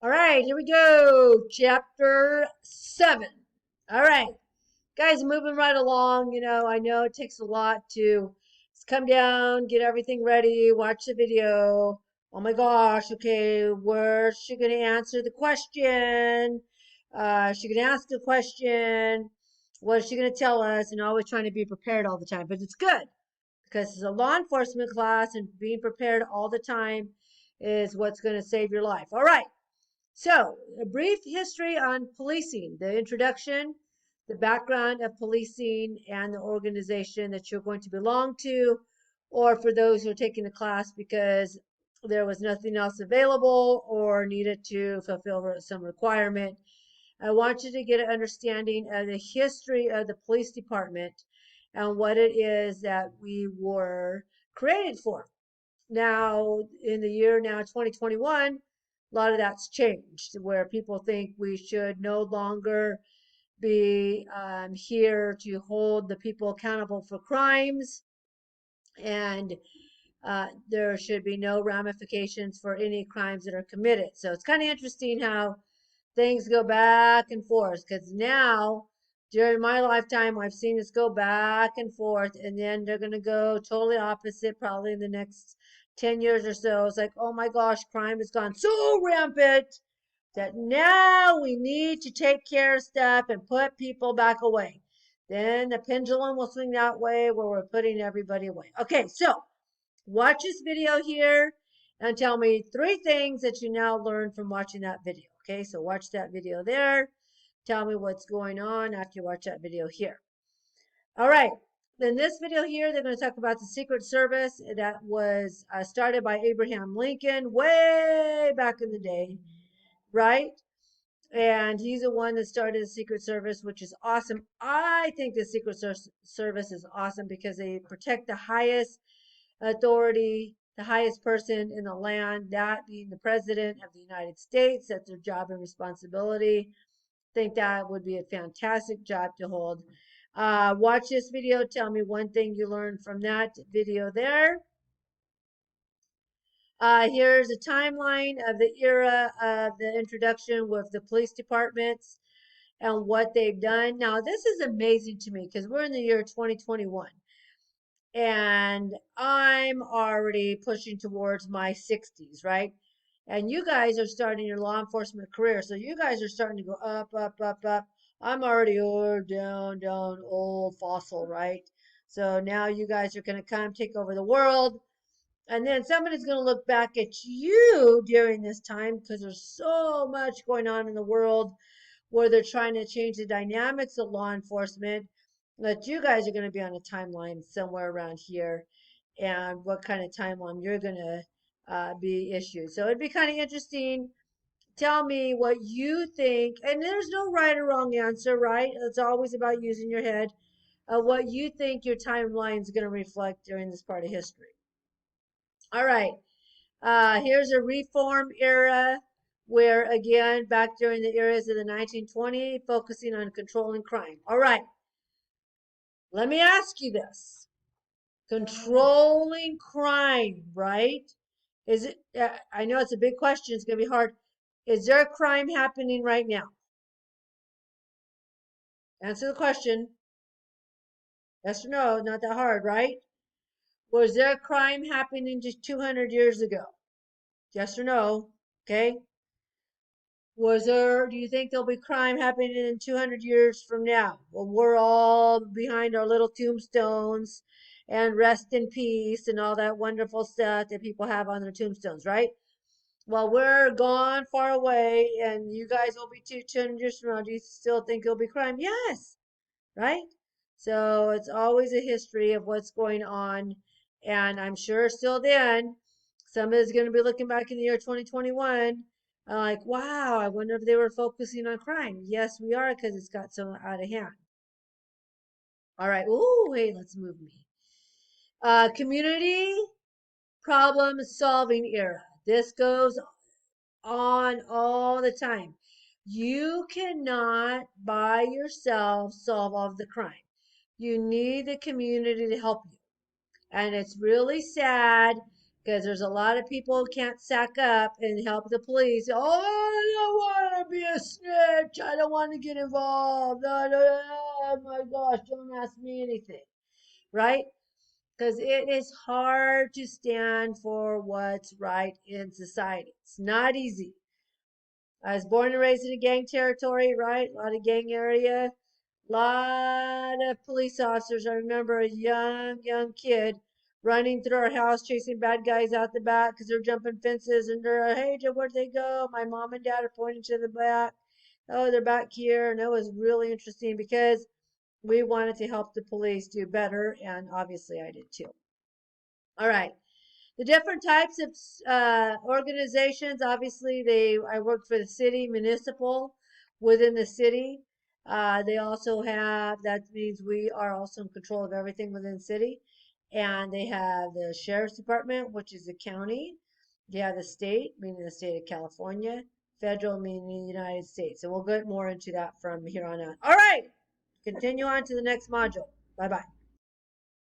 All right, here we go. Chapter 7. All right, guys, moving right along. I know it takes a lot to just come down, get everything ready, watch the video. Oh my gosh, okay, where's she going to answer the question? She going to ask a question. What is she going to tell us? And always trying to be prepared all the time. But it's good because it's a law enforcement class and being prepared all the time is what's going to save your life. All right. So, a brief history on policing, the introduction, the background of policing, and the organization that you're going to belong to, or for those who are taking the class because there was nothing else available or needed to fulfill some requirement. I want you to get an understanding of the history of the police department and what it is that we were created for. Now, in the year now 2021, a lot of that's changed where people think we should no longer be here to hold the people accountable for crimes, and there should be no ramifications for any crimes that are committed. So it's kind of interesting how things go back and forth because now during my lifetime I've seen this go back and forth, and then they're going to go totally opposite probably in the next 10 years or so. It's like, oh my gosh, crime has gone so rampant that now we need to take care of stuff and put people back away. Then the pendulum will swing that way where we're putting everybody away. Okay, so watch this video here and tell me 3 things that you now learned from watching that video. Okay, so watch that video there. Tell me what's going on after you watch that video here. All right, in this video here, they're going to talk about the Secret Service that was started by Abraham Lincoln way back in the day, right? And he's the one that started the Secret Service, which is awesome. I think the Secret Service is awesome because they protect the highest authority, the highest person in the land, that being the President of the United States. That's their job and responsibility. I think that would be a fantastic job to hold. Watch this video. Tell me one thing you learned from that video there. Here's a timeline of the era of the introduction with the police departments and what they've done. Now, this is amazing to me because we're in the year 2021 and I'm already pushing towards my 60s, right? And you guys are starting your law enforcement career. So you guys are starting to go up, up, up, up. I'm already down, down, old fossil, right? So now you guys are going to come take over the world. And then somebody's going to look back at you during this time because there's so much going on in the world where they're trying to change the dynamics of law enforcement. That you guys are going to be on a timeline somewhere around here and what kind of timeline you're going to be issued. So it'd be kind of interesting. Tell me what you think. And there's no right or wrong answer, right? It's always about using your head. What you think your timeline is going to reflect during this part of history. All right. Here's a reform era where, again, back during the eras of the 1920s, focusing on controlling crime. All right. Let me ask you this. Controlling crime, right? Is it, I know it's a big question. It's going to be hard. Is there a crime happening right now? Answer the question. Yes or no? Not that hard, right? Was there a crime happening just 200 years ago? Yes or no? Okay. Do you think there'll be crime happening in 200 years from now? Well, we're all behind our little tombstones and rest in peace and all that wonderful stuff that people have on their tombstones, right? Well, we're gone far away and you guys will be 200 years from now. Do you still think there'll be crime? Yes, right? So it's always a history of what's going on. And I'm sure still then, somebody's going to be looking back in the year 2021 like, wow, I wonder if they were focusing on crime. Yes, we are because it's got so out of hand. All right. Ooh, hey, let's move me. Community problem solving era. This goes on all the time. You cannot by yourself solve all of the crime. You need the community to help you. And it's really sad because there's a lot of people who can't sack up and help the police. Oh, I don't want to be a snitch. I don't want to get involved. Oh my gosh, don't ask me anything, right? Because it is hard to stand for what's right in society. It's not easy. I was born and raised in a gang territory, right? A lot of gang area, a lot of police officers. I remember a young kid running through our house, chasing bad guys out the back because they're jumping fences and they're, hey, where'd they go? My mom and dad are pointing to the back. Oh, they're back here. And it was really interesting because we wanted to help the police do better. And obviously I did too. All right. The different types of organizations, obviously, I work for the city, municipal, within the city. They also have, that means we are also in control of everything within the city. And they have the sheriff's department, which is the county. They have the state, meaning the state of California. Federal, meaning the United States. And we'll get more into that from here on out. All right, continue on to the next module. Bye bye.